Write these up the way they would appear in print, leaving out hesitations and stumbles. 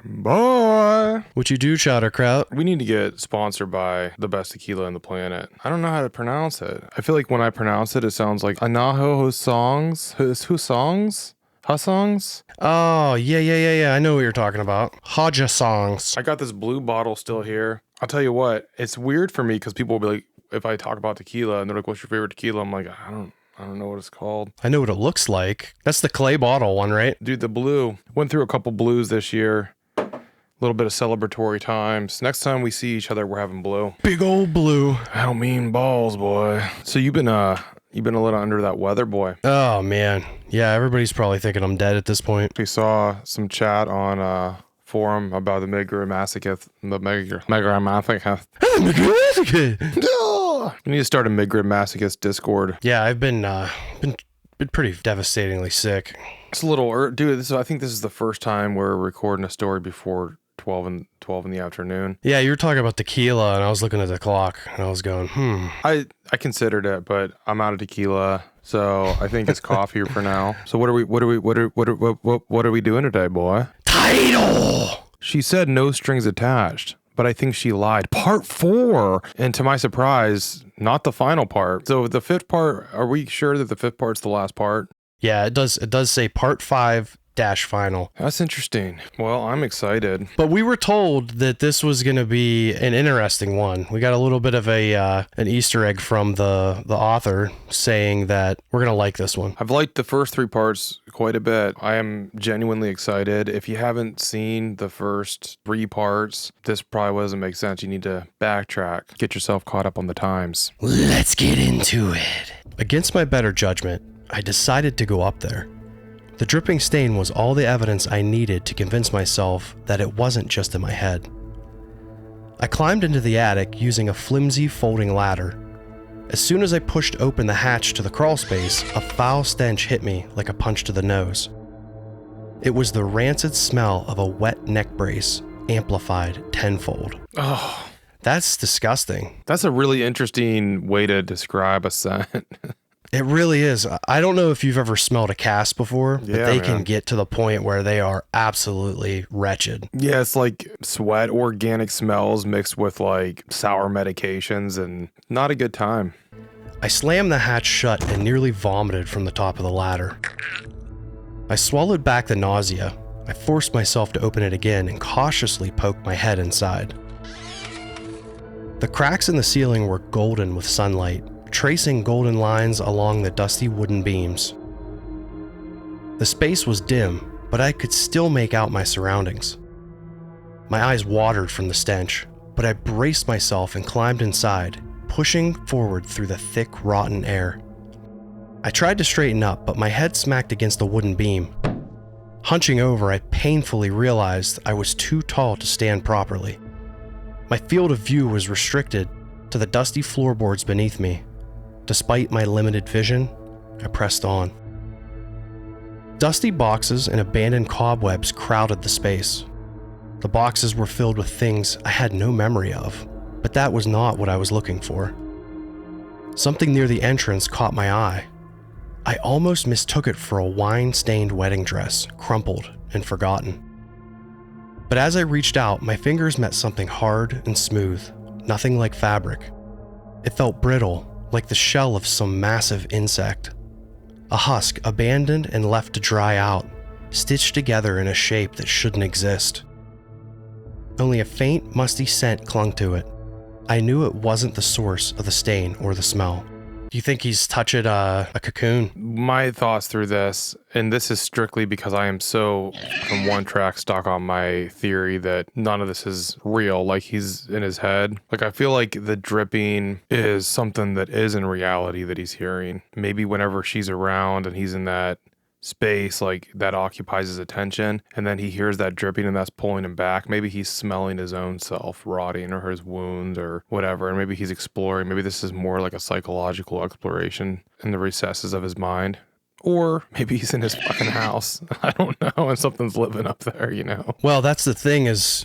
Boy. What you do, Chowderkraut? We need to get sponsored by the best tequila on the planet. I don't know how to pronounce it. I feel like when I pronounce it, it sounds like Anaho songs. Who songs? Songs? Oh, yeah. I know what you're talking about. Haja songs. I got this blue bottle still here. I'll tell you what, it's weird for me because people will be like, if I talk about tequila and they're like, what's your favorite tequila? I'm like, I don't know what it's called. I know what it looks like. That's the clay bottle one, right? Dude, the blue. Went through a couple blues this year. A little bit of celebratory times. Next time we see each other, we're having blue. Big old blue. I don't mean balls, boy. So you've been a little under that weather, boy. Oh, man. Yeah, everybody's probably thinking I'm dead at this point. We saw some chat on forum about the Migrid-masochist. We need to start a Migrid-masochist Discord. Yeah, I've been pretty devastatingly sick. It's a little, dude. I think this is the first time we're recording a story before 12 in the afternoon. Yeah, you were talking about tequila, and I was looking at the clock, and I was going, I considered it, but I'm out of tequila, so I think it's coffee for now. So what are we doing today, boy? Title. She said no strings attached, but I think she lied. Part 4, and to my surprise, not the final part. So the fifth part. Are we sure that the fifth part's the last part? Yeah, it does say part 5 final. That's interesting. Well, I'm excited. But we were told that this was going to be an interesting one. We got a little bit of an Easter egg from the author saying that we're going to like this one. I've liked the first 3 parts quite a bit. I am genuinely excited. If you haven't seen the first 3 parts, this probably doesn't make sense. You need to backtrack, get yourself caught up on the times. Let's get into it. Against my better judgment, I decided to go up there. The dripping stain was all the evidence I needed to convince myself that it wasn't just in my head. I climbed into the attic using a flimsy folding ladder. As soon as I pushed open the hatch to the crawl space, a foul stench hit me like a punch to the nose. It was the rancid smell of a wet neck brace, amplified tenfold. Oh, that's disgusting. That's a really interesting way to describe a scent. It really is. I don't know if you've ever smelled a cast before, but they can get to the point where they are absolutely wretched. Yeah, it's like sweat, organic smells mixed with like sour medications, and not a good time. I slammed the hatch shut and nearly vomited from the top of the ladder. I swallowed back the nausea. I forced myself to open it again and cautiously poked my head inside. The cracks in the ceiling were golden with sunlight, tracing golden lines along the dusty wooden beams. The space was dim, but I could still make out my surroundings. My eyes watered from the stench, but I braced myself and climbed inside, pushing forward through the thick, rotten air. I tried to straighten up, but my head smacked against a wooden beam. Hunching over, I painfully realized I was too tall to stand properly. My field of view was restricted to the dusty floorboards beneath me. Despite my limited vision, I pressed on. Dusty boxes and abandoned cobwebs crowded the space. The boxes were filled with things I had no memory of, but that was not what I was looking for. Something near the entrance caught my eye. I almost mistook it for a wine-stained wedding dress, crumpled and forgotten. But as I reached out, my fingers met something hard and smooth, nothing like fabric. It felt brittle, like the shell of some massive insect. A husk abandoned and left to dry out, stitched together in a shape that shouldn't exist. Only a faint, musty scent clung to it. I knew it wasn't the source of the stain or the smell. Do you think he's touching a cocoon? My thoughts through this, and this is strictly because I am so on one track stuck on my theory that none of this is real, like he's in his head. Like I feel like the dripping is something that is in reality that he's hearing. Maybe whenever she's around and he's in that space, like that occupies his attention, and then he hears that dripping and that's pulling him back. Maybe he's smelling his own self rotting or his wounds or whatever, and maybe he's exploring. Maybe this is more like a psychological exploration in the recesses of his mind. Or maybe he's in his fucking house. I don't know, and something's living up there, you know. Well, that's the thing is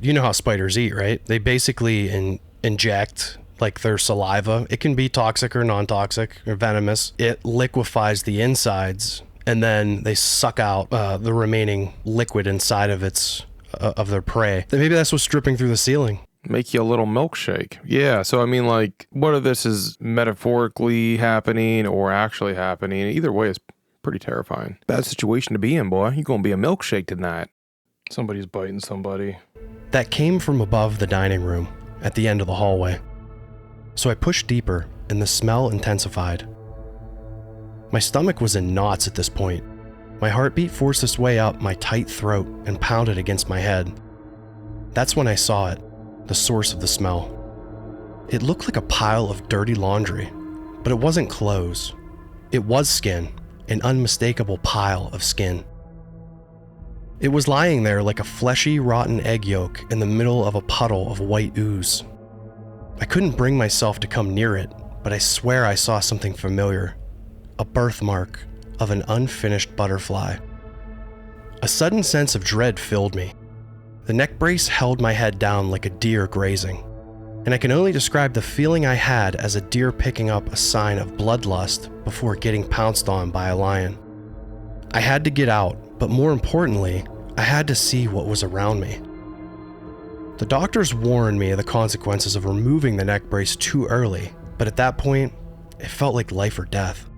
you know how spiders eat, right? They basically inject like their saliva. It can be toxic or non-toxic or venomous. It liquefies the insides and then they suck out the remaining liquid inside of of their prey. Then maybe that's what's dripping through the ceiling. Make you a little milkshake. Yeah, so I mean, like, whether this is metaphorically happening or actually happening, either way is pretty terrifying. Bad situation to be in, boy. You're gonna be a milkshake tonight. Somebody's biting somebody. That came from above the dining room, at the end of the hallway. So I pushed deeper, and the smell intensified. My stomach was in knots at this point. My heartbeat forced its way up my tight throat and pounded against my head. That's when I saw it, the source of the smell. It looked like a pile of dirty laundry, but it wasn't clothes. It was skin, an unmistakable pile of skin. It was lying there like a fleshy, rotten egg yolk in the middle of a puddle of white ooze. I couldn't bring myself to come near it, but I swear I saw something familiar. A birthmark of an unfinished butterfly. A sudden sense of dread filled me. The neck brace held my head down like a deer grazing, and I can only describe the feeling I had as a deer picking up a sign of bloodlust before getting pounced on by a lion. I had to get out, but more importantly, I had to see what was around me. The doctors warned me of the consequences of removing the neck brace too early, but at that point, it felt like life or death.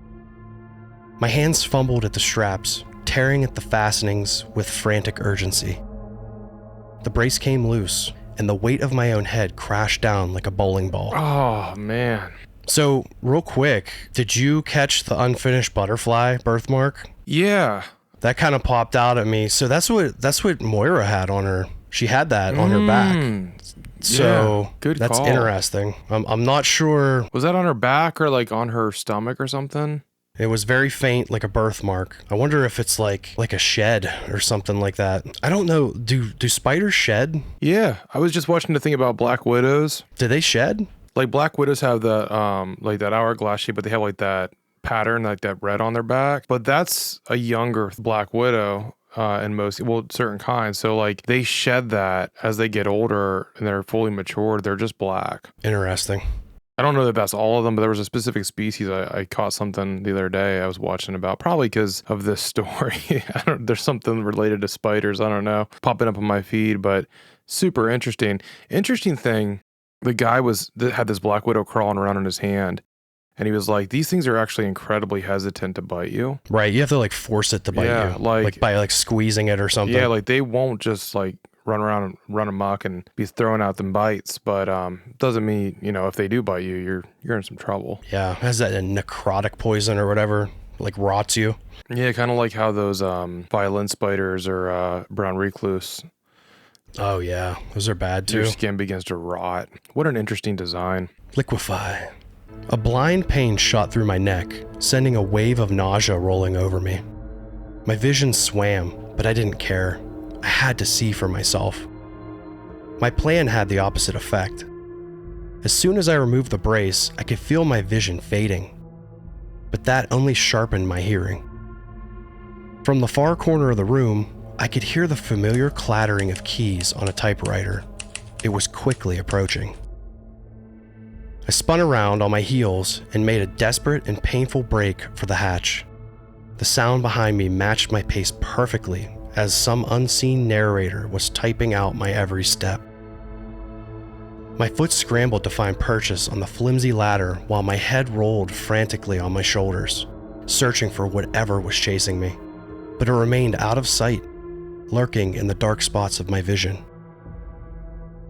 My hands fumbled at the straps, tearing at the fastenings with frantic urgency. The brace came loose, and the weight of my own head crashed down like a bowling ball. Oh, man. So, real quick, did you catch the unfinished butterfly birthmark? Yeah. That kind of popped out at me. So that's what Moira had on her. She had that on her back. So yeah, good that's call. interesting. I'm not sure. Was that on her back or like on her stomach or something? It was very faint, like a birthmark. I wonder if it's like a shed or something like that. I don't know. Do spiders shed? Yeah, I was just watching the thing about black widows. Do they shed? Like black widows have the like that hourglass shape, but they have like that pattern, like that red on their back. But that's a younger black widow. In most, well, certain kinds. So like they shed that as they get older and they're fully matured. They're just black. Interesting. I don't know that that's all of them, but there was a specific species. I caught something the other day I was watching about, probably because of this story. There's something related to spiders. I don't know, popping up on my feed, but super interesting. Interesting thing, the guy had this black widow crawling around in his hand. And he was like, these things are actually incredibly hesitant to bite you. Right. You have to like force it to bite you. Like by like squeezing it or something. Yeah, like they won't just like run around and run amok and be throwing out them bites. But doesn't mean, if they do bite you, you're in some trouble. Yeah. Has that a necrotic poison or whatever, like rots you? Yeah, kind of like how those violin spiders or brown recluse. Oh yeah, those are bad too. Your skin begins to rot. What an interesting design. Liquefy. A blind pain shot through my neck, sending a wave of nausea rolling over me. My vision swam, but I didn't care. I had to see for myself. My plan had the opposite effect. As soon as I removed the brace, I could feel my vision fading. But that only sharpened my hearing. From the far corner of the room, I could hear the familiar clattering of keys on a typewriter. It was quickly approaching. I spun around on my heels and made a desperate and painful break for the hatch. The sound behind me matched my pace perfectly as some unseen narrator was typing out my every step. My foot scrambled to find purchase on the flimsy ladder while my head rolled frantically on my shoulders, searching for whatever was chasing me. But it remained out of sight, lurking in the dark spots of my vision.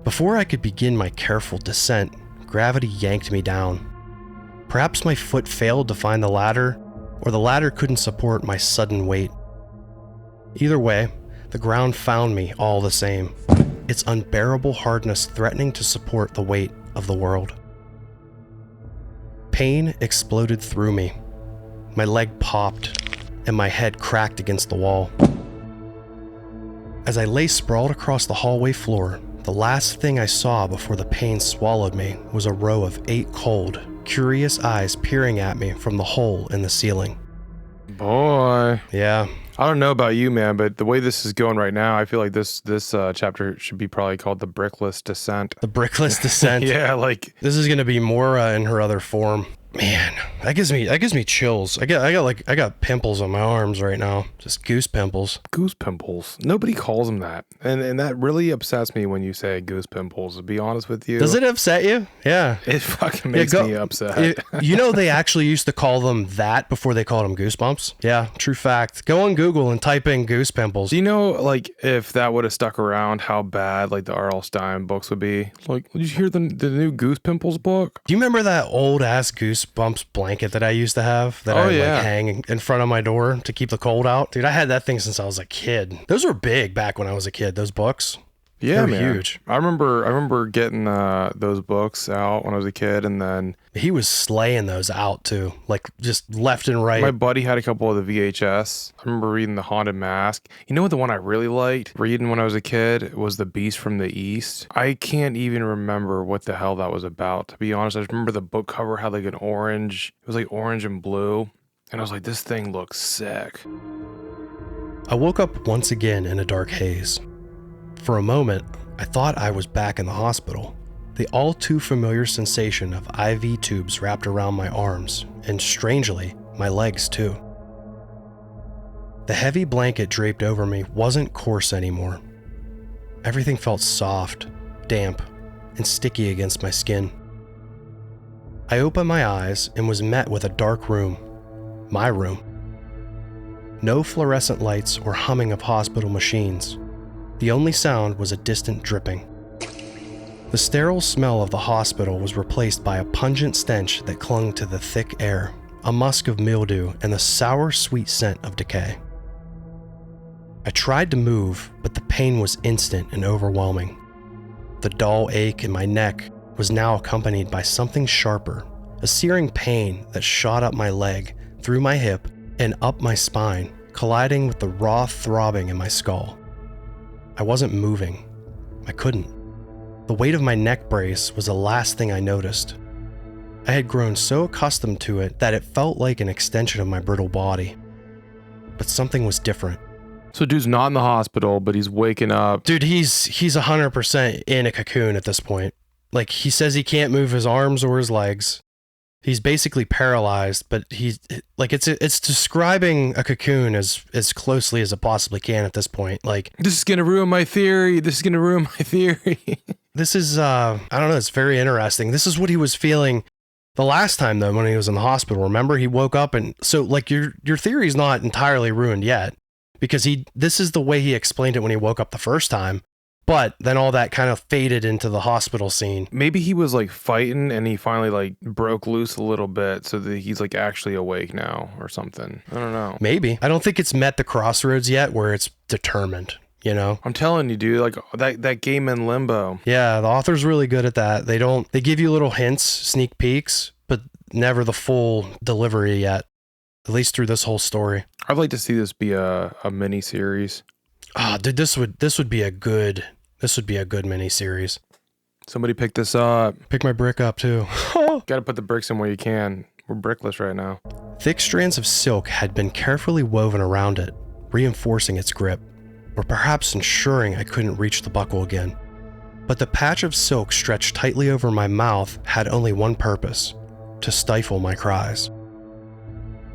Before I could begin my careful descent, gravity yanked me down. Perhaps my foot failed to find the ladder, or the ladder couldn't support my sudden weight. Either way, the ground found me all the same, its unbearable hardness threatening to support the weight of the world. Pain exploded through me. My leg popped, and my head cracked against the wall. As I lay sprawled across the hallway floor, the last thing I saw before the pain swallowed me was a row of 8 cold, curious eyes peering at me from the hole in the ceiling. Boy. Yeah. I don't know about you, man, but the way this is going right now, I feel like this chapter should be probably called The Brickless Descent. The Brickless Descent. Yeah, like... This is going to be Moira in her other form. Man, that gives me chills. I got pimples on my arms right now. Just goose pimples. Goose pimples. Nobody calls them that. And that really upsets me when you say goose pimples, to be honest with you. Does it upset you? Yeah. It fucking makes me upset. They actually used to call them that before they called them goosebumps. Yeah, true fact. Go on Google and type in goose pimples. Do you know, like, if that would have stuck around, how bad, like, the R.L. Stein books would be? Like, did you hear the new Goose Pimples book? Do you remember that old ass Goosebumps blanket that I used to have that like hang in front of my door to keep the cold out? Dude, I had that thing since I was a kid. Those were big back when I was a kid, those books. Yeah, man. Huge. I remember getting those books out when I was a kid, and then he was slaying those out too, like just left and right. My buddy had a couple of the VHS. I remember reading The Haunted Mask. You know what, the one I really liked reading when I was a kid was The Beast from the East. I can't even remember what the hell that was about, to be honest. I just remember the book cover had like an orange. It was like orange and blue, and I was like, this thing looks sick. I woke up once again in a dark haze. For a moment, I thought I was back in the hospital. The all too familiar sensation of IV tubes wrapped around my arms, and strangely, my legs too. The heavy blanket draped over me wasn't coarse anymore. Everything felt soft, damp, and sticky against my skin. I opened my eyes and was met with a dark room. My room. No fluorescent lights or humming of hospital machines. The only sound was a distant dripping. The sterile smell of the hospital was replaced by a pungent stench that clung to the thick air, a musk of mildew and the sour, sweet scent of decay. I tried to move, but the pain was instant and overwhelming. The dull ache in my neck was now accompanied by something sharper, a searing pain that shot up my leg, through my hip, and up my spine, colliding with the raw throbbing in my skull. I wasn't moving. I couldn't. The weight of my neck brace was the last thing I noticed. I had grown so accustomed to it that it felt like an extension of my brittle body. But something was different. So dude's not in the hospital, but he's waking up. Dude, he's 100% in a cocoon at this point. Like, he says he can't move his arms or his legs. He's basically paralyzed, but he's like, it's describing a cocoon as closely as it possibly can at this point. Like, this is gonna ruin my theory. This is I don't know, it's very interesting. This is what he was feeling the last time though when he was in the hospital. Remember, he woke up, and so like your theory's not entirely ruined yet, because this is the way he explained it when he woke up the first time. But then all that kind of faded into the hospital scene. Maybe he was like fighting and he finally like broke loose a little bit so that he's like actually awake now or something. I don't know. Maybe. I don't think it's met the crossroads yet where it's determined, you know? I'm telling you, dude, like that game in Limbo. Yeah, the author's really good at that. They give you little hints, sneak peeks, but never the full delivery yet. At least through this whole story. I'd like to see this be a mini series. Ah, dude, this would be a good mini series. Somebody pick this up. Pick my brick up too. Gotta put the bricks in where you can. We're brickless right now. Thick strands of silk had been carefully woven around it, reinforcing its grip, or perhaps ensuring I couldn't reach the buckle again. But the patch of silk stretched tightly over my mouth had only one purpose: to stifle my cries.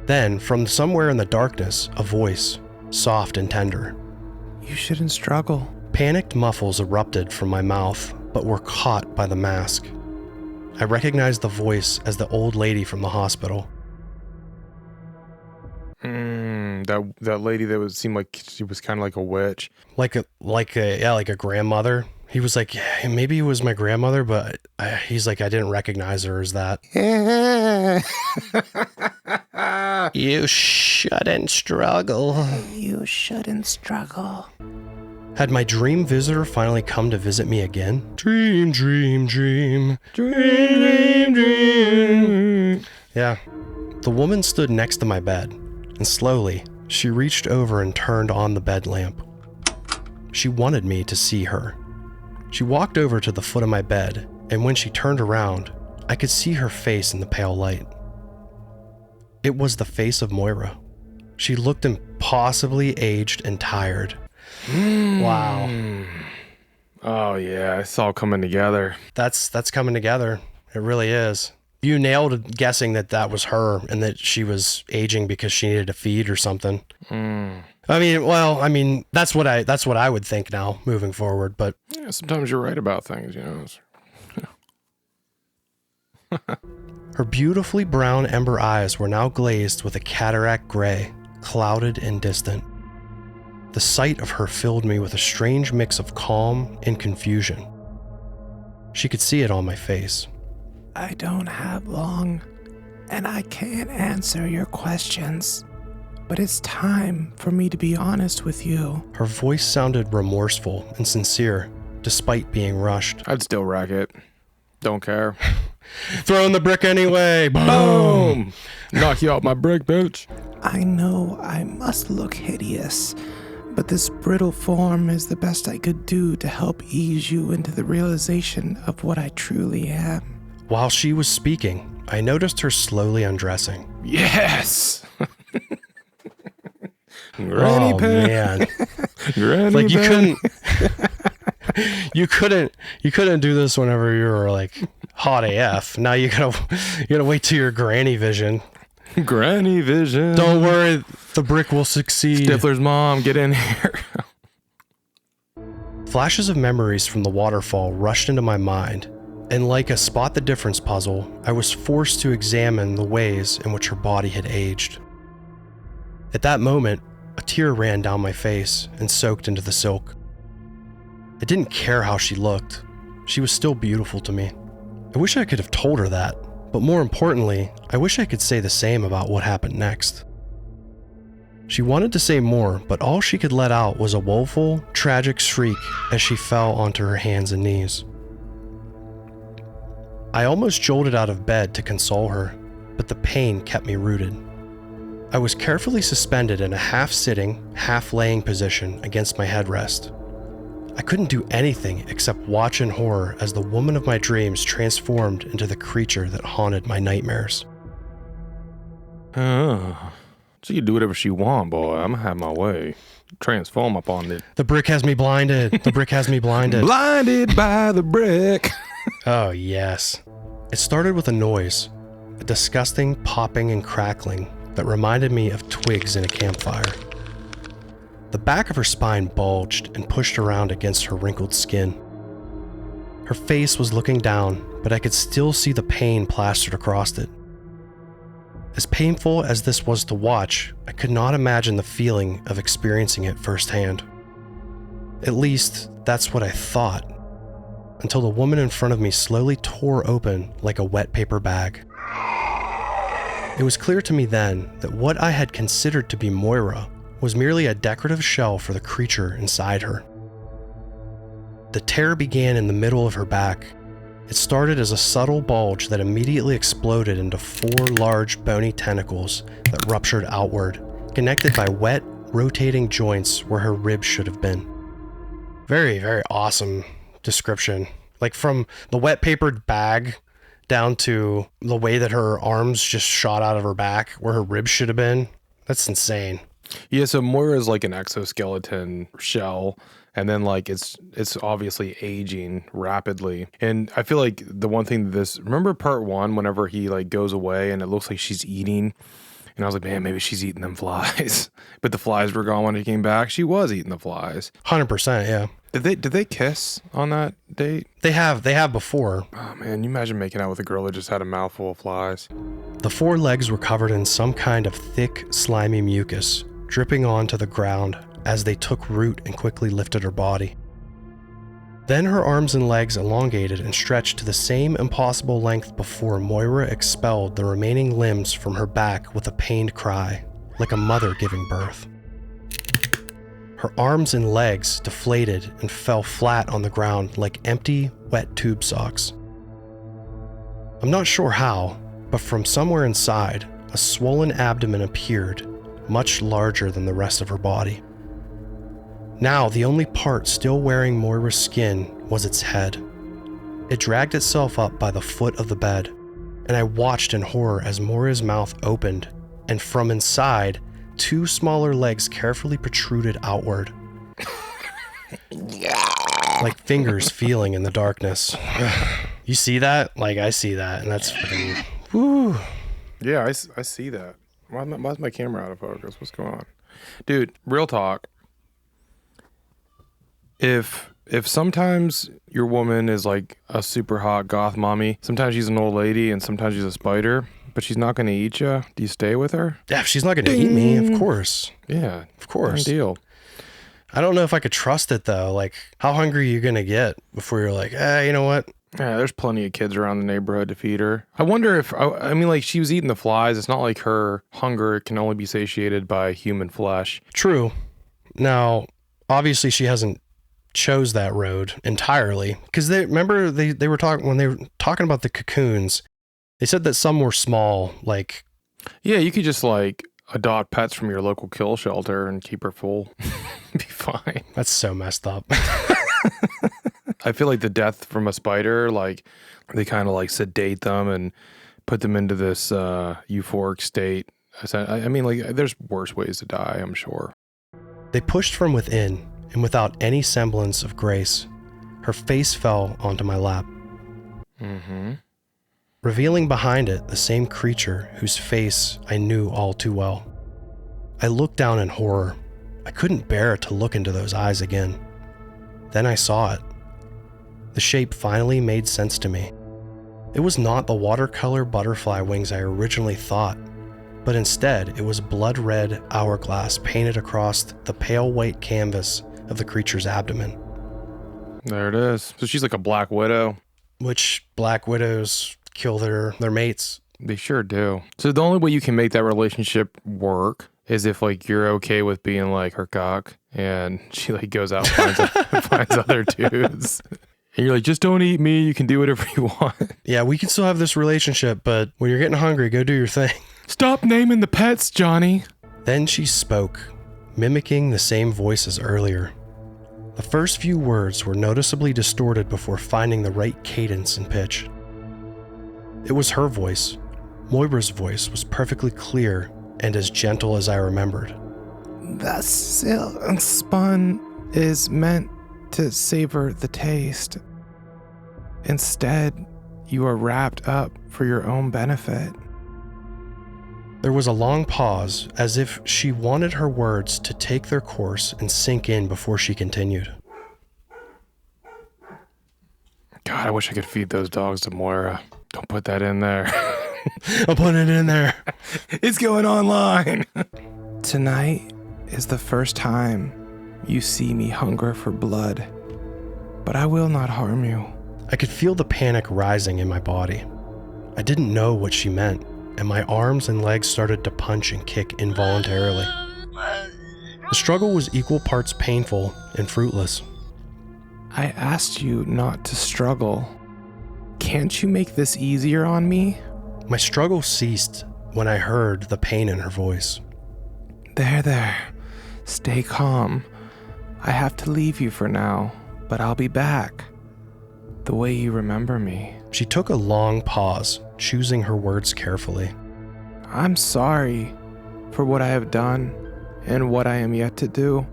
Then, from somewhere in the darkness, a voice, soft and tender. You shouldn't struggle. Panicked muffles erupted from my mouth, but were caught by the mask. I recognized the voice as the old lady from the hospital. That lady that seemed like she was kind of like a witch. Like a grandmother. He was like, yeah, maybe it was my grandmother, but he's like, I didn't recognize her as that. You shouldn't struggle. You shouldn't struggle. Had my dream visitor finally come to visit me again? Dream, dream, dream. Dream, dream, dream. Yeah. The woman stood next to my bed, and slowly, she reached over and turned on the bed lamp. She wanted me to see her. She walked over to the foot of my bed, and when she turned around, I could see her face in the pale light. It was the face of Moira. She looked impossibly aged and tired. Wow. Oh yeah, it's all coming together. That's coming together. It really is. You nailed guessing that was her and that she was aging because she needed to feed or something. I mean, that's what I would think now moving forward, but Yeah, sometimes you're right about things, you know. her beautifully brown ember eyes were now glazed with a cataract gray, clouded and distant. The sight of her filled me with a strange mix of calm and confusion. She could see it on my face. I don't have long, and I can't answer your questions. But it's time for me to be honest with you. Her voice sounded remorseful and sincere, despite being rushed. I'd still rack it. Don't care. Throwing the brick anyway. Boom! Knock you out my brick, bitch. I know I must look hideous, but this brittle form is the best I could do to help ease you into the realization of what I truly am. While she was speaking, I noticed her slowly undressing. Yes! Granny pen. Man. Granny Like pen. you couldn't do this whenever you were like hot AF. Now you gotta wait till your granny vision. Granny vision. Don't worry, the brick will succeed. Stifler's mom, get in here. Flashes of memories from the waterfall rushed into my mind, and like a spot the difference puzzle, I was forced to examine the ways in which her body had aged. At that moment, a tear ran down my face and soaked into the silk. I didn't care how she looked. She was still beautiful to me. I wish I could have told her that, but more importantly, I wish I could say the same about what happened next. She wanted to say more, but all she could let out was a woeful, tragic shriek as she fell onto her hands and knees. I almost jolted out of bed to console her, but the pain kept me rooted. I was carefully suspended in a half-sitting, half-laying position against my headrest. I couldn't do anything except watch in horror as the woman of my dreams transformed into the creature that haunted my nightmares. Oh. She can do whatever she want, boy. I'm gonna have my way. Transform upon it. The brick has me blinded. The brick has me blinded. Blinded by the brick. Oh, yes. It started with a noise, a disgusting popping and crackling that reminded me of twigs in a campfire. The back of her spine bulged and pushed around against her wrinkled skin. Her face was looking down, but I could still see the pain plastered across it. As painful as this was to watch, I could not imagine the feeling of experiencing it firsthand. At least, that's what I thought, until the woman in front of me slowly tore open like a wet paper bag. It was clear to me then that what I had considered to be Moira was merely a decorative shell for the creature inside her. The tear began in the middle of her back. It started as a subtle bulge that immediately exploded into 4 large bony tentacles that ruptured outward, connected by wet, rotating joints where her ribs should have been. Very, very awesome description. Like from the wet papered bag down to the way that her arms just shot out of her back where her ribs should have been. That's insane. Yeah, so Moira's like an exoskeleton shell, and then like it's obviously aging rapidly. And I feel like the one thing remember part 1 whenever he like goes away and it looks like she's eating, and I was like, man, maybe she's eating them flies. But the flies were gone when he came back. She was eating the flies. 100%, yeah. Did they kiss on that date? They have before. Oh man, you imagine making out with a girl that just had a mouthful of flies. The 4 legs were covered in some kind of thick, slimy mucus, dripping onto the ground as they took root and quickly lifted her body. Then her arms and legs elongated and stretched to the same impossible length before Moira expelled the remaining limbs from her back with a pained cry, like a mother giving birth. Her arms and legs deflated and fell flat on the ground like empty, wet tube socks. I'm not sure how, but from somewhere inside, a swollen abdomen appeared, much larger than the rest of her body. Now, the only part still wearing Moira's skin was its head. It dragged itself up by the foot of the bed, and I watched in horror as Moira's mouth opened, and from inside, 2 smaller legs carefully protruded outward. Like fingers feeling in the darkness. You see that? Like, I see that, and that's fucking, woo. Yeah, I see that. Why's my camera out of focus? What's going on? Dude, real talk. If sometimes your woman is like a super hot goth mommy, sometimes she's an old lady and sometimes she's a spider, but she's not going to eat you, do you stay with her? Yeah, if she's not going to eat me, of course. Yeah, Of course. done deal. I don't know if I could trust it, though. Like, how hungry are you going to get before you're like, you know what? Yeah, there's plenty of kids around the neighborhood to feed her. I wonder if, I mean, like, she was eating the flies. It's not like her hunger can only be satiated by human flesh. True. Now, obviously, she hasn't chose that road entirely. Because they were talking, when they were talking about the cocoons, they said that some were small, like... Yeah, you could just, like, adopt pets from your local kill shelter and keep her full. Be fine. That's so messed up. I feel like the death from a spider, like they kind of like sedate them and put them into this euphoric state. I mean, like there's worse ways to die, I'm sure. They pushed from within, and without any semblance of grace, her face fell onto my lap. Mm-hmm. Revealing behind it the same creature whose face I knew all too well. I looked down in horror. I couldn't bear to look into those eyes again. Then I saw it. The shape finally made sense to me. It was not the watercolor butterfly wings I originally thought, but instead it was blood-red hourglass painted across the pale white canvas of the creature's abdomen. There it is. So she's like a black widow. Which black widows kill their mates. They sure do. So the only way you can make that relationship work is if like you're okay with being like her cock and she like goes out and finds other dudes. And you're like, just don't eat me. You can do whatever you want. Yeah, we can still have this relationship, but when you're getting hungry, go do your thing. Stop naming the pets, Johnny. Then she spoke, mimicking the same voice as earlier. The first few words were noticeably distorted before finding the right cadence and pitch. It was her voice. Moira's voice was perfectly clear and as gentle as I remembered. The silk spun is meant to savor the taste. Instead, you are wrapped up for your own benefit. There was a long pause, as if she wanted her words to take their course and sink in before she continued. God, I wish I could feed those dogs to Moira. Don't put that in there. I'll put it in there. It's going online. Tonight is the first time you see me hunger for blood, but I will not harm you. I could feel the panic rising in my body. I didn't know what she meant, and my arms and legs started to punch and kick involuntarily. The struggle was equal parts painful and fruitless. I asked you not to struggle. Can't you make this easier on me? My struggle ceased when I heard the pain in her voice. There. Stay calm. I have to leave you for now, but I'll be back. The way you remember me. She took a long pause, choosing her words carefully. I'm sorry for what I have done and what I am yet to do.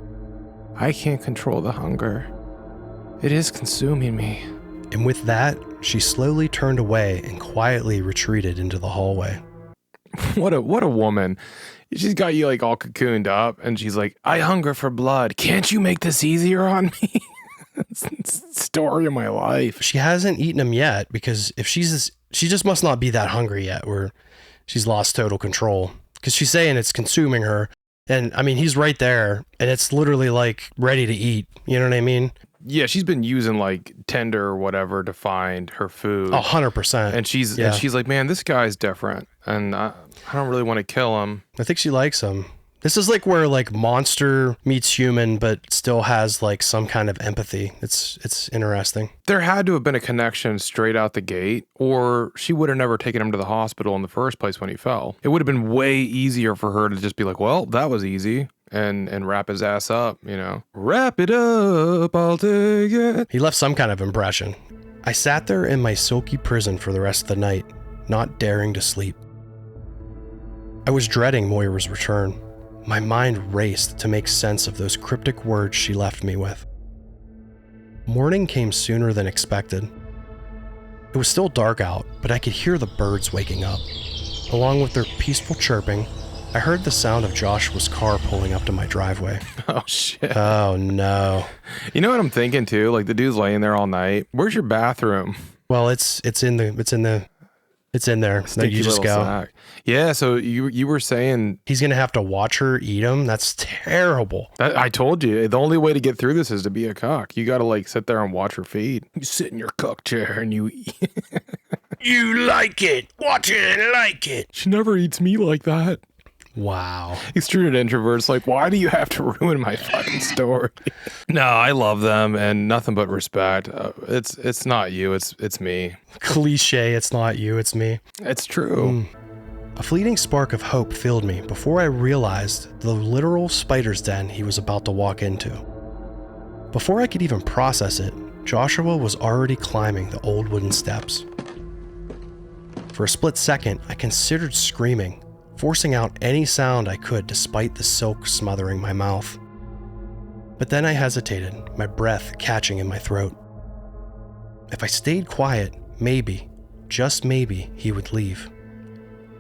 I can't control the hunger. It is consuming me. And with that, she slowly turned away and quietly retreated into the hallway. What a woman. She's got you like all cocooned up and she's like, I hunger for blood. Can't you make this easier on me? It's the story of my life. She hasn't eaten him yet because if she just must not be that hungry yet where she's lost total control. Because she's saying it's consuming her. And I mean, he's right there and it's literally like ready to eat. You know what I mean? Yeah, she's been using like Tinder or whatever to find her food. 100%. And she's like, man, this guy's different. And I don't really want to kill him. I think she likes him. This is like where like monster meets human, but still has like some kind of empathy. It's interesting. There had to have been a connection straight out the gate, or she would have never taken him to the hospital in the first place when he fell. It would have been way easier for her to just be like, well, that was easy. And wrap his ass up, you know. Wrap it up, I'll take it. He left some kind of impression. I sat there in my silky prison for the rest of the night, not daring to sleep. I was dreading Moira's return. My mind raced to make sense of those cryptic words she left me with. Morning came sooner than expected. It was still dark out, but I could hear the birds waking up. Along with their peaceful chirping, I heard the sound of Joshua's car pulling up to my driveway. Oh, shit. Oh, no. You know what I'm thinking, too? Like, the dude's laying there all night. Where's your bathroom? Well, it's in there. Stinky You just little go. sack. Yeah, so you were saying... He's going to have to watch her eat him. That's terrible. I told you, the only way to get through this is to be a cuck. You got to, like, sit there and watch her feed. You sit in your cuck chair and you eat. You like it. Watch it and like it. She never eats me like that. Wow. Extruded introverts, like, why do you have to ruin my fucking story? No, I love them and nothing but respect. It's not you, it's me. Cliche, it's not you, it's me. It's true. A fleeting spark of hope filled me before I realized the literal spider's den he was about to walk into. Before I could even process it, Joshua was already climbing the old wooden steps. For a split second, I considered screaming, forcing out any sound I could despite the silk smothering my mouth. But then I hesitated, my breath catching in my throat. If I stayed quiet, maybe, just maybe, he would leave.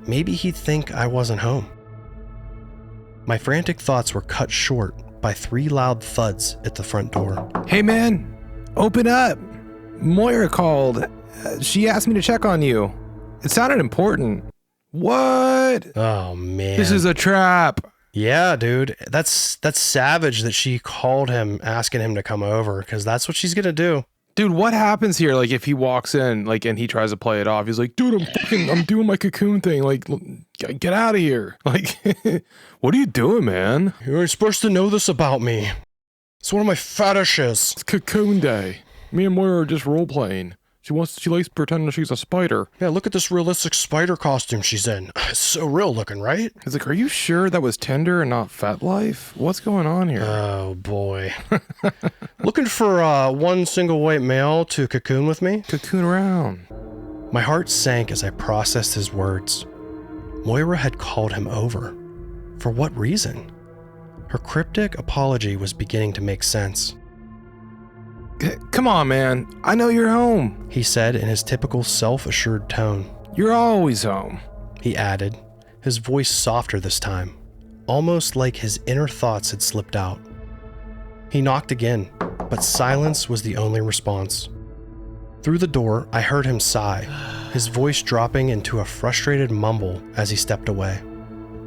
Maybe he'd think I wasn't home. My frantic thoughts were cut short by 3 loud thuds at the front door. Hey man, open up. Moira called. She asked me to check on you. It sounded important. What? Oh man. This is a trap. Yeah, dude. That's savage that she called him asking him to come over, because that's what she's gonna do. Dude, what happens here? Like, if he walks in, like, and he tries to play it off, he's like, dude, I'm doing my cocoon thing. Like, get out of here. Like, what are you doing, man? You ain't supposed to know this about me. It's one of my fetishes. It's cocoon day. Me and Moira are just role playing. She likes pretending she's a spider. Yeah, look at this realistic spider costume she's in. It's so real looking, right? He's like, are you sure that was Tinder and not FetLife? What's going on here? Oh, boy. Looking for one single white male to cocoon with me? Cocoon around. My heart sank as I processed his words. Moira had called him over. For what reason? Her cryptic apology was beginning to make sense. Come on, man. I know you're home. He said in his typical self-assured tone. You're always home. He added, his voice softer this time, almost like his inner thoughts had slipped out. He knocked again, but silence was the only response. Through the door, I heard him sigh, his voice dropping into a frustrated mumble as he stepped away.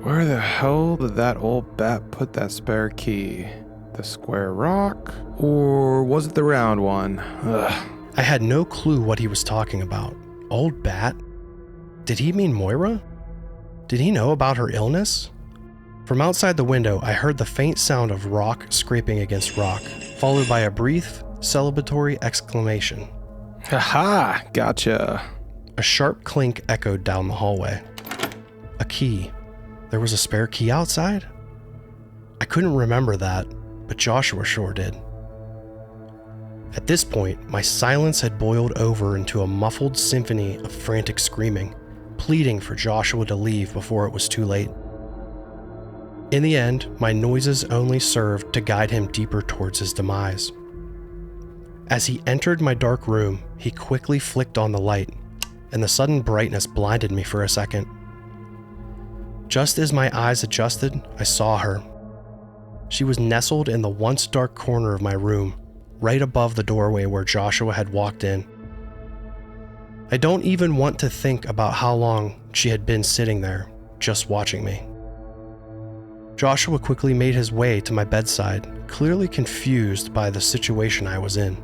Where the hell did that old bat put that spare key? The square rock? Or was it the round one? Ugh. I had no clue what he was talking about. Old bat? Did he mean Moira? Did he know about her illness? From outside the window, I heard the faint sound of rock scraping against rock, followed by a brief, celebratory exclamation. Haha, gotcha. A sharp clink echoed down the hallway. A key. There was a spare key outside? I couldn't remember that, but Joshua sure did. At this point, my silence had boiled over into a muffled symphony of frantic screaming, pleading for Joshua to leave before it was too late. In the end, my noises only served to guide him deeper towards his demise. As he entered my dark room, he quickly flicked on the light, and the sudden brightness blinded me for a second. Just as my eyes adjusted, I saw her. She was nestled in the once dark corner of my room, right above the doorway where Joshua had walked in. I don't even want to think about how long she had been sitting there, just watching me. Joshua quickly made his way to my bedside, clearly confused by the situation I was in.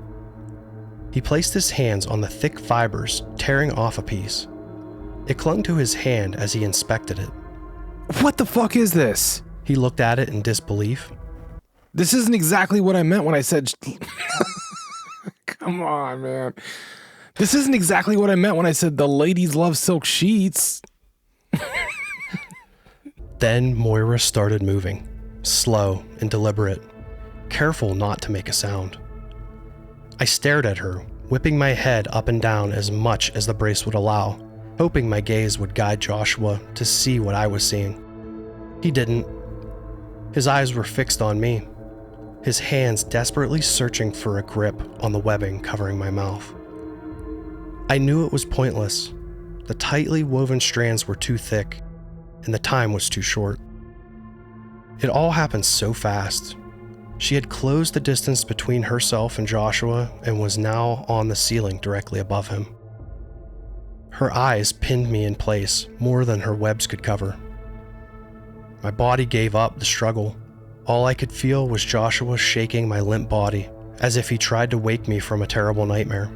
He placed his hands on the thick fibers, tearing off a piece. It clung to his hand as he inspected it. What the fuck is this? He looked at it in disbelief. This isn't exactly what I meant when I said... Come on, man. This isn't exactly what I meant when I said the ladies love silk sheets. Then Moira started moving, slow and deliberate, careful not to make a sound. I stared at her, whipping my head up and down as much as the brace would allow, hoping my gaze would guide Joshua to see what I was seeing. He didn't. His eyes were fixed on me, his hands desperately searching for a grip on the webbing covering my mouth. I knew it was pointless. The tightly woven strands were too thick, and the time was too short. It all happened so fast. She had closed the distance between herself and Joshua and was now on the ceiling directly above him. Her eyes pinned me in place more than her webs could cover. My body gave up the struggle. All I could feel was Joshua shaking my limp body, as if he tried to wake me from a terrible nightmare.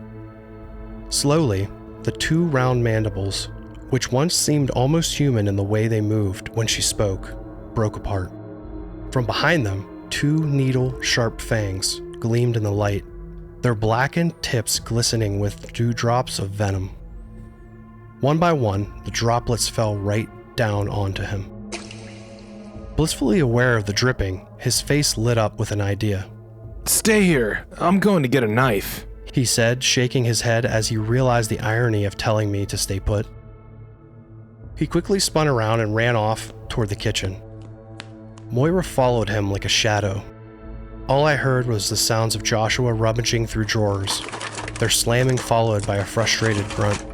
Slowly, the two round mandibles, which once seemed almost human in the way they moved when she spoke, broke apart. From behind them, two needle-sharp fangs gleamed in the light, their blackened tips glistening with dewdrops of venom. One by one, the droplets fell right down onto him. Blissfully aware of the dripping, his face lit up with an idea. Stay here. I'm going to get a knife, he said, shaking his head as he realized the irony of telling me to stay put. He quickly spun around and ran off toward the kitchen. Moira followed him like a shadow. All I heard was the sounds of Joshua rummaging through drawers, their slamming followed by a frustrated grunt.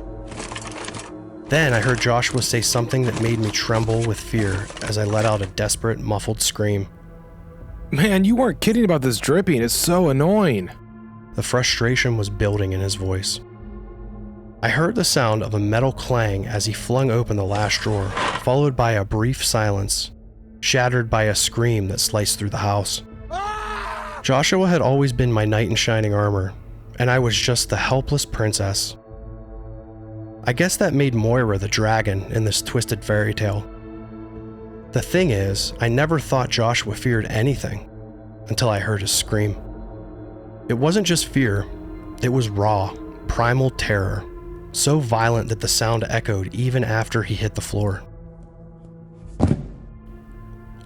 Then I heard Joshua say something that made me tremble with fear as I let out a desperate, muffled scream. Man, you weren't kidding about this dripping. It's so annoying. The frustration was building in his voice. I heard the sound of a metal clang as he flung open the last drawer, followed by a brief silence, shattered by a scream that sliced through the house. Joshua had always been my knight in shining armor, and I was just the helpless princess. I guess that made Moira the dragon in this twisted fairy tale. The thing is, I never thought Joshua feared anything until I heard his scream. It wasn't just fear, it was raw, primal terror, so violent that the sound echoed even after he hit the floor.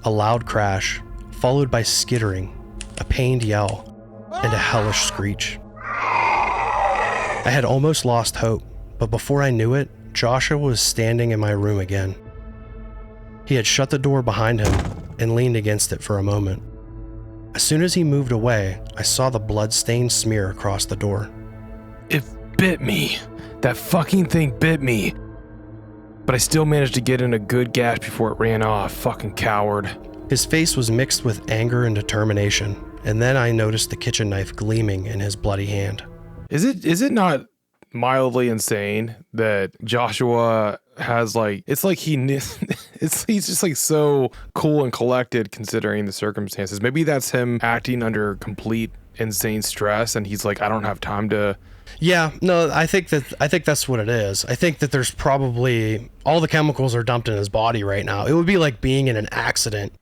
A loud crash, followed by skittering, a pained yell, and a hellish screech. I had almost lost hope, but before I knew it, Joshua was standing in my room again. He had shut the door behind him and leaned against it for a moment. As soon as he moved away, I saw the blood-stained smear across the door. It bit me. That fucking thing bit me. But I still managed to get in a good gash before it ran off. Fucking coward. His face was mixed with anger and determination, and then I noticed the kitchen knife gleaming in his bloody hand. Is it not mildly insane that Joshua has he's just like so cool and collected considering the circumstances? Maybe that's him acting under complete insane stress and he's like, I don't have time to. Yeah, no, I think that's what it is. I think that there's probably all the chemicals are dumped in his body right now. It would be like being in an accident,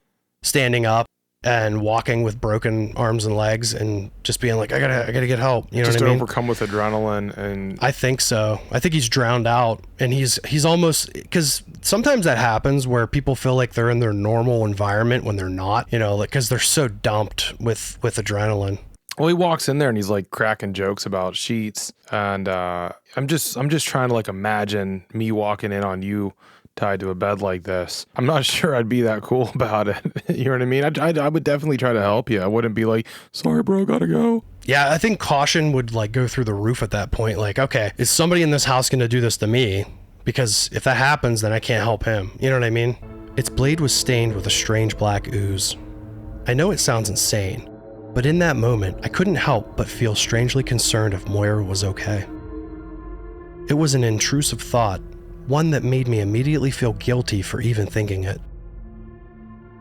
standing up and walking with broken arms and legs and just being like, I gotta get help. You know just what I mean? Overcome with adrenaline. And I think so. I think he's drowned out and he's almost, because sometimes that happens where people feel like they're in their normal environment when they're not, because they're so dumped with adrenaline. Well, he walks in there and he's like cracking jokes about sheets, and I'm just trying to imagine me walking in on you tied to a bed like this. I'm not sure I'd be that cool about it. You know what I mean? I would definitely try to help you. I wouldn't be like, sorry, bro, gotta go. Yeah, I think caution would go through the roof at that point. Okay, is somebody in this house going to do this to me? Because if that happens, then I can't help him. You know what I mean? Its blade was stained with a strange black ooze. I know it sounds insane, but in that moment, I couldn't help but feel strangely concerned if Moira was okay. It was an intrusive thought, one that made me immediately feel guilty for even thinking it.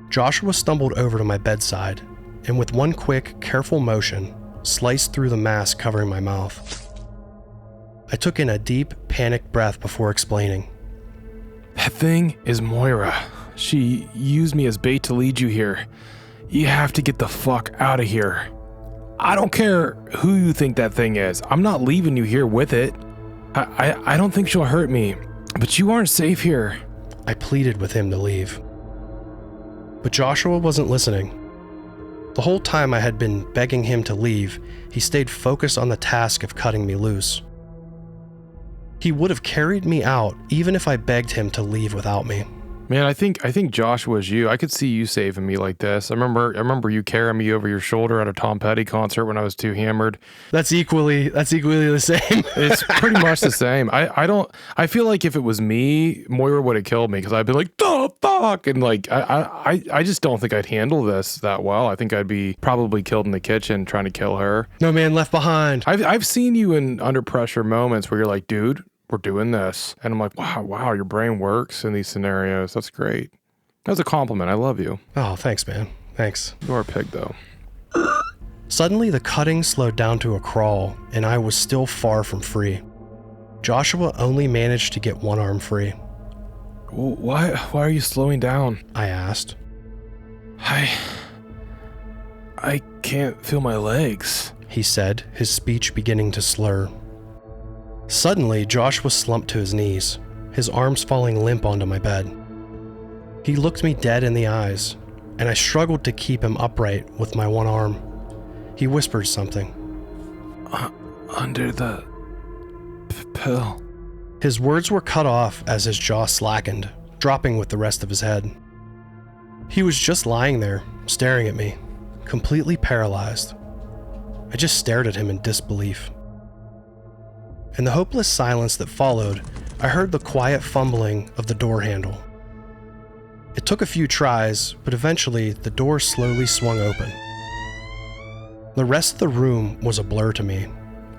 Joshua stumbled over to my bedside, and with one quick, careful motion, sliced through the mask covering my mouth. I took in a deep, panicked breath before explaining. That thing is Moira. She used me as bait to lead you here. You have to get the fuck out of here. I don't care who you think that thing is. I'm not leaving you here with it. I don't think she'll hurt me, but you aren't safe here. I pleaded with him to leave. But Joshua wasn't listening. The whole time I had been begging him to leave, he stayed focused on the task of cutting me loose. He would have carried me out even if I begged him to leave without me. Man, I think Joshua's you. I could see you saving me like this. I remember you carrying me over your shoulder at a Tom Petty concert when I was too hammered. That's equally the same. It's pretty much the same. I feel like if it was me, Moira would have killed me because I'd be like, the fuck, and like I just don't think I'd handle this that well. I think I'd be probably killed in the kitchen trying to kill her. No man left behind. I've seen you in under pressure moments where you're like, dude, we're doing this. And I'm like, wow, your brain works in these scenarios. That's great. That's a compliment. I love you. Oh, thanks, man. Thanks. You are a pig, though. Suddenly, the cutting slowed down to a crawl, and I was still far from free. Joshua only managed to get one arm free. Why are you slowing down? I asked. I can't feel my legs, he said, his speech beginning to slur. Suddenly, Joshua slumped to his knees, his arms falling limp onto my bed. He looked me dead in the eyes, and I struggled to keep him upright with my one arm. He whispered something. Under the pill. His words were cut off as his jaw slackened, dropping with the rest of his head. He was just lying there, staring at me, completely paralyzed. I just stared at him in disbelief. In the hopeless silence that followed, I heard the quiet fumbling of the door handle. It took a few tries, but eventually the door slowly swung open. The rest of the room was a blur to me.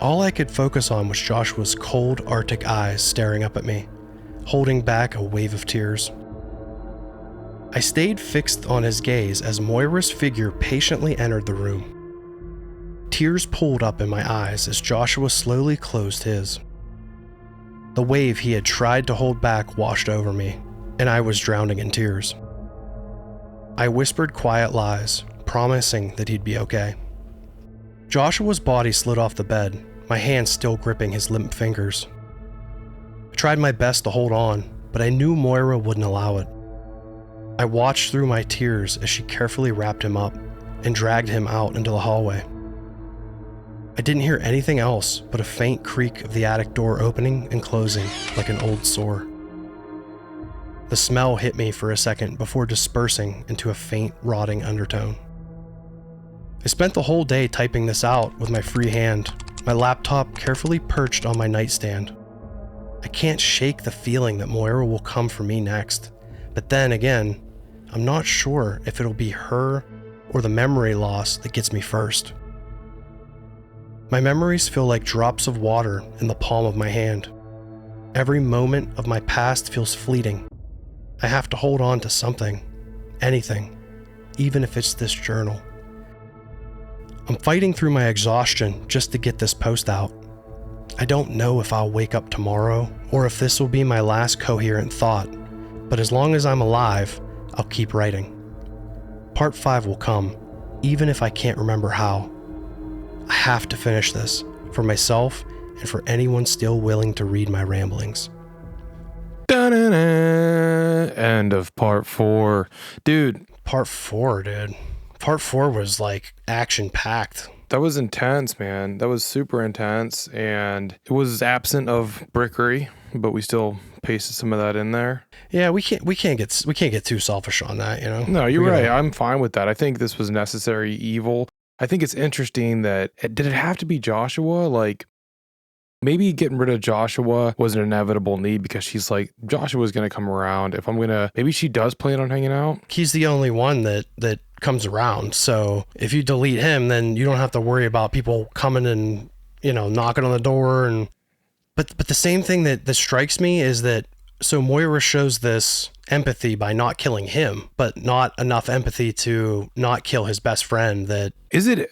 All I could focus on was Joshua's cold, arctic eyes staring up at me, holding back a wave of tears. I stayed fixed on his gaze as Moira's figure patiently entered the room. Tears pooled up in my eyes as Joshua slowly closed his. The wave he had tried to hold back washed over me, and I was drowning in tears. I whispered quiet lies, promising that he'd be okay. Joshua's body slid off the bed, my hands still gripping his limp fingers. I tried my best to hold on, but I knew Moira wouldn't allow it. I watched through my tears as she carefully wrapped him up and dragged him out into the hallway. I didn't hear anything else but a faint creak of the attic door opening and closing like an old sore. The smell hit me for a second before dispersing into a faint, rotting undertone. I spent the whole day typing this out with my free hand, my laptop carefully perched on my nightstand. I can't shake the feeling that Moira will come for me next, but then again, I'm not sure if it'll be her or the memory loss that gets me first. My memories feel like drops of water in the palm of my hand. Every moment of my past feels fleeting. I have to hold on to something, anything, even if it's this journal. I'm fighting through my exhaustion just to get this post out. I don't know if I'll wake up tomorrow or if this will be my last coherent thought, but as long as I'm alive, I'll keep writing. Part 5 will come, even if I can't remember how. I have to finish this, for myself and for anyone still willing to read my ramblings. Da-da-da. End of part 4. Dude. Part 4, dude. Part 4 was like action-packed. That was intense, man. That was super intense, and it was absent of brickery, but we still pasted some of that in there. Yeah, we can't get too selfish on that, you know. No, you're right. I'm fine with that. I think this was necessary evil. I think it's interesting that did it have to be Joshua? Like, maybe getting rid of Joshua was an inevitable need because she's like, Joshua's going to come around. Maybe she does plan on hanging out. He's the only one that comes around. So if you delete him, then you don't have to worry about people coming and, you know, knocking on the door. But the same thing that strikes me is that, so Moira shows this empathy by not killing him, but not enough empathy to not kill his best friend. That is it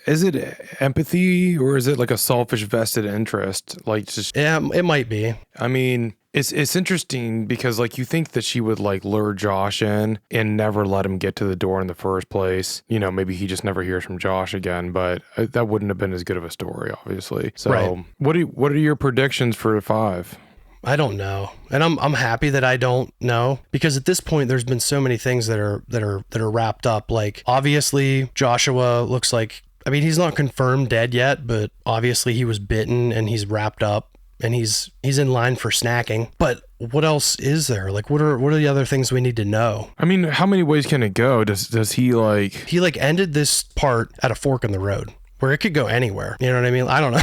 empathy, or is it like a selfish vested interest? Like, just, yeah, it might be. I mean, it's interesting because like you think that she would like lure Josh in and never let him get to the door in the first place. You know, maybe he just never hears from Josh again, but that wouldn't have been as good of a story, obviously. So right. What are your predictions for 5? I don't know. And I'm happy that I don't know, because at this point there's been so many things that are wrapped up. Like, obviously Joshua looks like, I mean, he's not confirmed dead yet, but obviously he was bitten and he's wrapped up. and he's in line for snacking. But what else is there? Like, what are the other things we need to know? I mean, how many ways can it go? Does he like... He like ended this part at a fork in the road where it could go anywhere. You know what I mean? I don't know.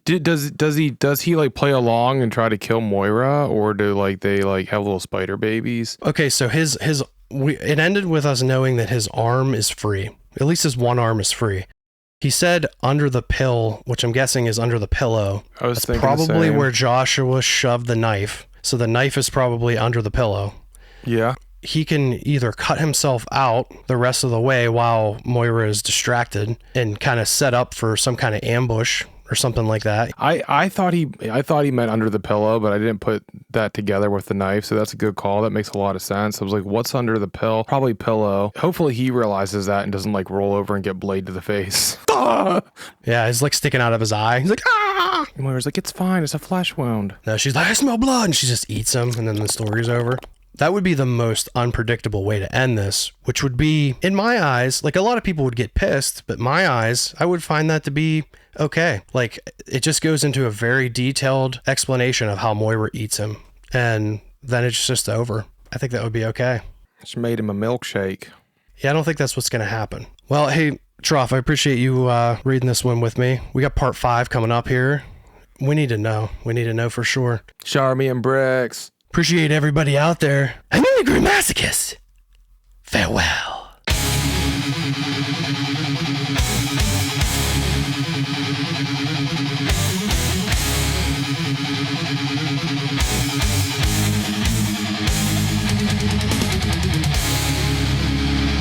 Does he like play along and try to kill Moira, or do like they like have little spider babies? Okay, so it ended with us knowing that his arm is free. At least his one arm is free. He said under the pill, which I'm guessing is under the pillow. I was That's thinking probably the same. where Joshua shoved the knife. So the knife is probably under the pillow. Yeah. He can either cut himself out the rest of the way while Moira is distracted and kind of set up for some kind of ambush or something like that. I thought he meant under the pillow, but I didn't put that together with the knife. So that's a good call. That makes a lot of sense. I was like, what's under the pill? Probably pillow. Hopefully he realizes that and doesn't like roll over and get blade to the face. Yeah, it's like sticking out of his eye. He's like, ah! And Moira's like, it's fine. It's a flesh wound. No, she's like, I smell blood. And she just eats him, and then the story's over. That would be the most unpredictable way to end this, which would be, in my eyes, like a lot of people would get pissed, but my eyes, I would find that to be okay. Like, it just goes into a very detailed explanation of how Moira eats him, and then it's just over. I think that would be okay. She made him a milkshake. Yeah, I don't think that's what's going to happen. Well, hey, Troff, I appreciate you reading this one with me. We got part 5 coming up here. We need to know. We need to know for sure. Charmy and Bricks. Appreciate everybody out there. I'm Immigrant Masochist. Farewell.